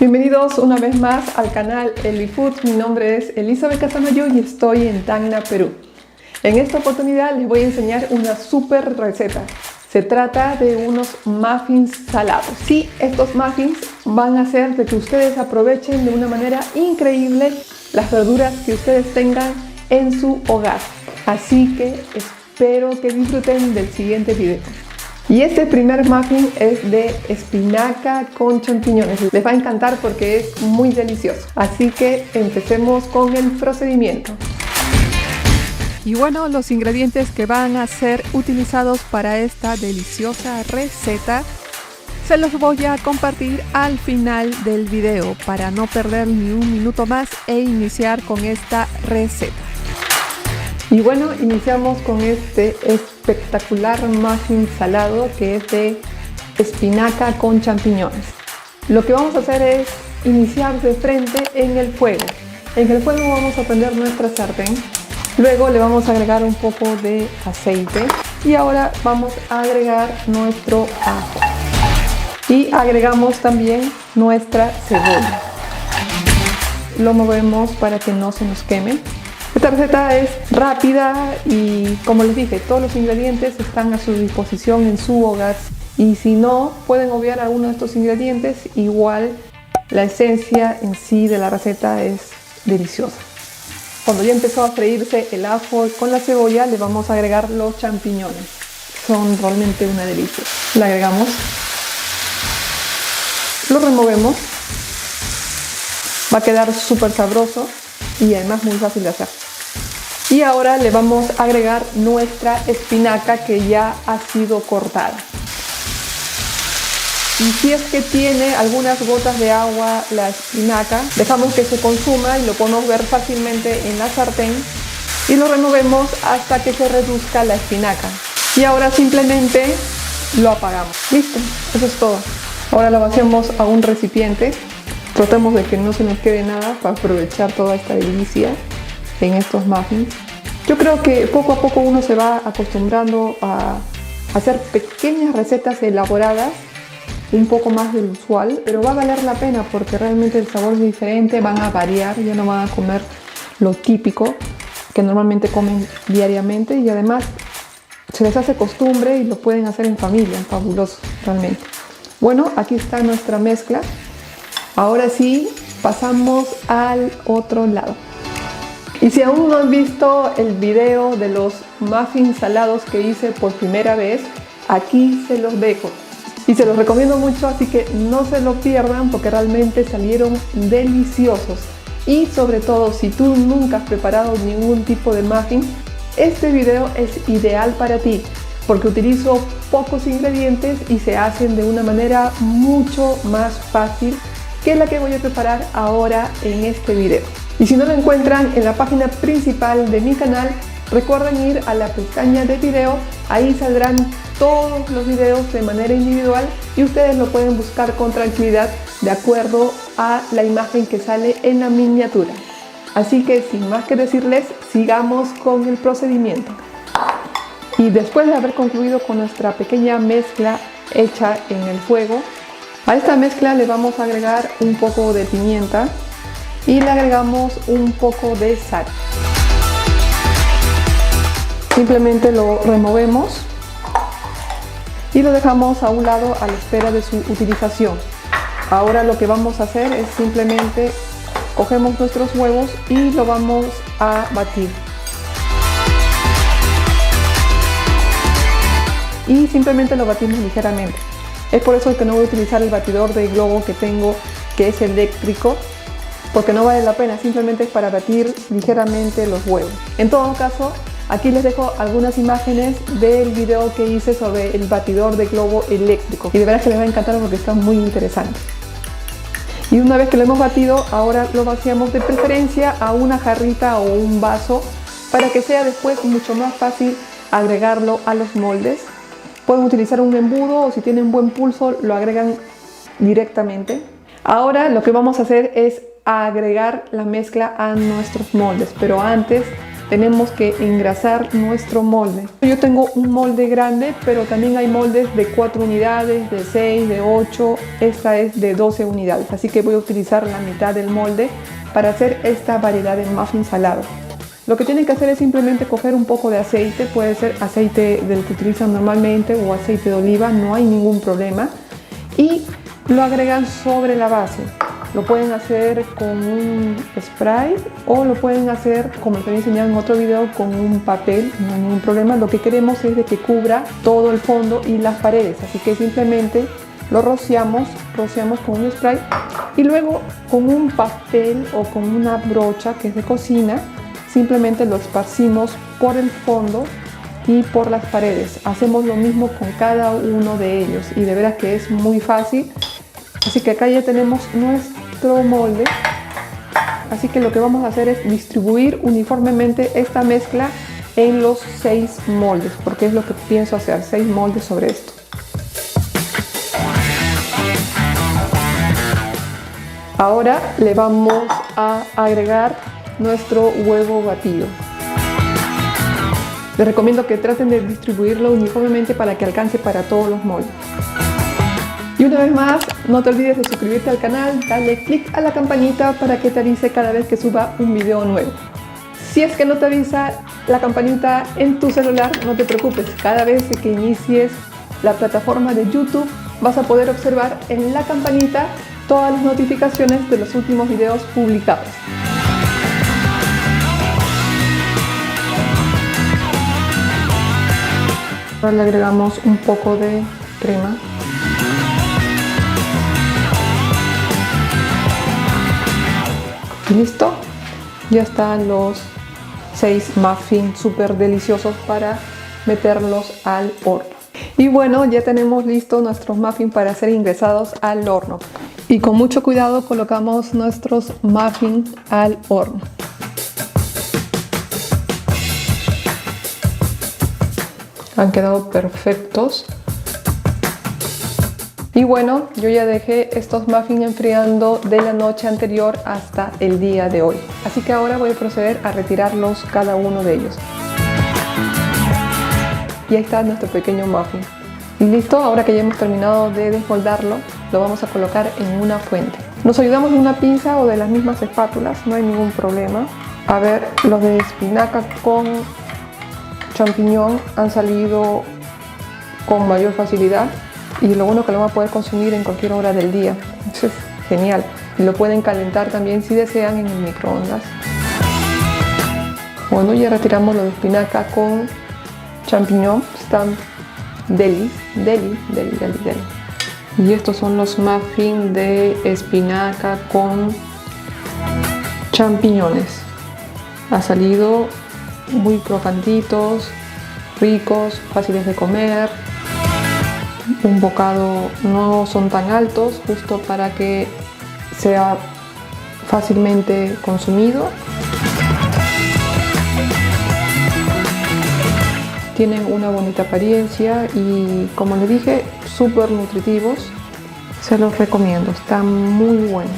Bienvenidos una vez más al canal Elifood. Mi nombre es Elizabeth Casamayo y estoy en Tacna, Perú. En esta oportunidad les voy a enseñar una súper receta. Se trata de unos muffins salados. Sí, estos muffins van a hacer de que ustedes aprovechen de una manera increíble las verduras que ustedes tengan en su hogar. Así que espero que disfruten del siguiente video. Y este primer muffin es de espinaca con champiñones. Les va a encantar porque es muy delicioso. Así que empecemos con el procedimiento. Y bueno, los ingredientes que van a ser utilizados para esta deliciosa receta se los voy a compartir al final del video para no perder ni un minuto más e iniciar con esta receta. Y bueno, iniciamos con este espectacular muffin salado que es de espinaca con champiñones. Lo que vamos a hacer es iniciar de frente en el fuego. En el fuego vamos a prender nuestra sartén. Luego le vamos a agregar un poco de aceite. Y ahora vamos a agregar nuestro ajo. Y agregamos también nuestra cebolla. Lo movemos para que no se nos queme. Esta receta es rápida y, como les dije, todos los ingredientes están a su disposición en su hogar. Y si no pueden obviar alguno de estos ingredientes, igual la esencia en sí de la receta es deliciosa. Cuando ya empezó a freírse el ajo con la cebolla, le vamos a agregar los champiñones. Son realmente una delicia. Le agregamos, lo removemos. Va a quedar súper sabroso y además muy fácil de hacer. Y ahora le vamos a agregar nuestra espinaca que ya ha sido cortada. Y si es que tiene algunas gotas de agua la espinaca, dejamos que se consuma y lo podemos ver fácilmente en la sartén y lo removemos hasta que se reduzca la espinaca. Y ahora simplemente lo apagamos. Listo, eso es todo. Ahora lo vaciamos a un recipiente. Tratemos de que no se nos quede nada para aprovechar toda esta delicia en estos muffins. Yo creo que poco a poco uno se va acostumbrando a hacer pequeñas recetas elaboradas, un poco más del usual, pero va a valer la pena porque realmente el sabor es diferente, van a variar, ya no van a comer lo típico que normalmente comen diariamente y además se les hace costumbre y lo pueden hacer en familia, fabuloso realmente. Bueno, aquí está nuestra mezcla. Ahora sí, pasamos al otro lado. Y si aún no han visto el video de los muffins salados que hice por primera vez, aquí se los dejo. Y se los recomiendo mucho, así que no se lo pierdan porque realmente salieron deliciosos. Y sobre todo, si tú nunca has preparado ningún tipo de muffin, este video es ideal para ti porque utilizo pocos ingredientes y se hacen de una manera mucho más fácil que la que voy a preparar ahora en este video. Y si no lo encuentran en la página principal de mi canal, recuerden ir a la pestaña de video, ahí saldrán todos los videos de manera individual y ustedes lo pueden buscar con tranquilidad de acuerdo a la imagen que sale en la miniatura. Así que sin más que decirles, sigamos con el procedimiento. Y después de haber concluido con nuestra pequeña mezcla hecha en el fuego, a esta mezcla le vamos a agregar un poco de pimienta y le agregamos un poco de sal. Simplemente lo removemos y lo dejamos a un lado a la espera de su utilización. Ahora lo que vamos a hacer es simplemente cogemos nuestros huevos y lo vamos a batir. Y simplemente lo batimos ligeramente. Es por eso que no voy a utilizar el batidor de globo que tengo, que es eléctrico, porque no vale la pena, simplemente es para batir ligeramente los huevos. En todo caso, aquí les dejo algunas imágenes del video que hice sobre el batidor de globo eléctrico. Y de verdad que les va a encantar porque está muy interesante. Y una vez que lo hemos batido, ahora lo vaciamos de preferencia a una jarrita o un vaso para que sea después mucho más fácil agregarlo a los moldes. Pueden utilizar un embudo o si tienen buen pulso lo agregan directamente. Ahora lo que vamos a hacer es agregar la mezcla a nuestros moldes, pero antes tenemos que engrasar nuestro molde. Yo tengo un molde grande, pero también hay moldes de 4 unidades, de 6, de 8. Esta es de 12 unidades, así que voy a utilizar la mitad del molde para hacer esta variedad de muffin salado. Lo que tienen que hacer es simplemente coger un poco de aceite, puede ser aceite del que utilizan normalmente o aceite de oliva, no hay ningún problema, y lo agregan sobre la base. Lo pueden hacer con un spray o lo pueden hacer, como les había enseñado en otro video, con un papel, no hay ningún problema. Lo que queremos es de que cubra todo el fondo y las paredes, así que simplemente lo rociamos con un spray y luego con un papel o con una brocha que es de cocina, simplemente lo esparcimos por el fondo y por las paredes. Hacemos lo mismo con cada uno de ellos y de veras que es muy fácil. Así que acá ya tenemos nuestro molde, así que lo que vamos a hacer es distribuir uniformemente esta mezcla en los 6 moldes, porque es lo que pienso hacer, 6 moldes sobre esto. Ahora le vamos a agregar nuestro huevo batido. Les recomiendo que traten de distribuirlo uniformemente para que alcance para todos los moldes. Y una vez más, no te olvides de suscribirte al canal, dale click a la campanita para que te avise cada vez que suba un video nuevo. Si es que no te avisa la campanita en tu celular, no te preocupes, cada vez que inicies la plataforma de YouTube vas a poder observar en la campanita todas las notificaciones de los últimos videos publicados. Ahora le agregamos un poco de crema. Y listo, ya están los 6 muffins súper deliciosos para meterlos al horno. Y bueno, ya tenemos listos nuestros muffins para ser ingresados al horno. Y con mucho cuidado colocamos nuestros muffins al horno. Han quedado perfectos. Y bueno, yo ya dejé estos muffins enfriando de la noche anterior hasta el día de hoy. Así que ahora voy a proceder a retirarlos cada uno de ellos. Y ahí está nuestro pequeño muffin. Y listo, ahora que ya hemos terminado de desmoldarlo, lo vamos a colocar en una fuente. Nos ayudamos de una pinza o de las mismas espátulas, no hay ningún problema. A ver, los de espinaca con champiñón han salido con mayor facilidad. Y lo bueno que lo van a poder consumir en cualquier hora del día. Eso es genial. Y lo pueden calentar también si desean en el microondas. Bueno, ya retiramos lo de espinaca con champiñón. Están deli. Y estos son los muffins de espinaca con champiñones. Ha salido muy crocantitos, ricos, fáciles de comer. Un bocado no son tan altos, justo para que sea fácilmente consumido. Tienen una bonita apariencia y, como les dije, súper nutritivos. Se los recomiendo, están muy buenos.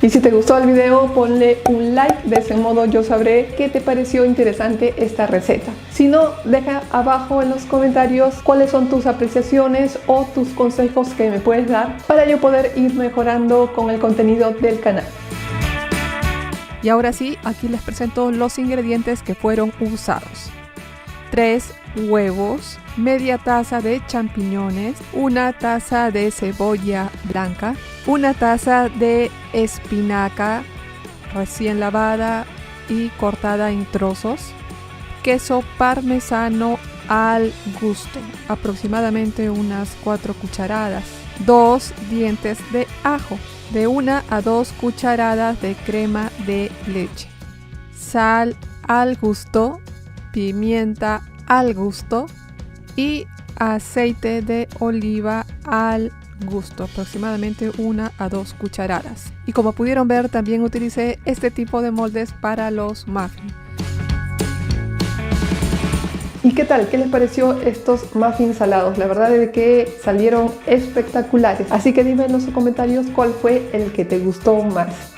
Y si te gustó el video, ponle un like, de ese modo yo sabré qué te pareció interesante esta receta. Si no, deja abajo en los comentarios cuáles son tus apreciaciones o tus consejos que me puedes dar para yo poder ir mejorando con el contenido del canal. Y ahora sí, aquí les presento los ingredientes que fueron usados. 3 huevos, media taza de champiñones, una taza de cebolla blanca, una taza de espinaca recién lavada y cortada en trozos, queso parmesano al gusto, aproximadamente unas 4 cucharadas, 2 dientes de ajo, de 1 a 2 cucharadas de crema de leche, sal al gusto, pimienta al gusto y aceite de oliva al gusto, aproximadamente 1 a 2 cucharadas. Y como pudieron ver, también utilicé este tipo de moldes para los muffins. ¿Y qué tal? ¿Qué les pareció estos muffins salados? La verdad es que salieron espectaculares. Así que dime en los comentarios cuál fue el que te gustó más.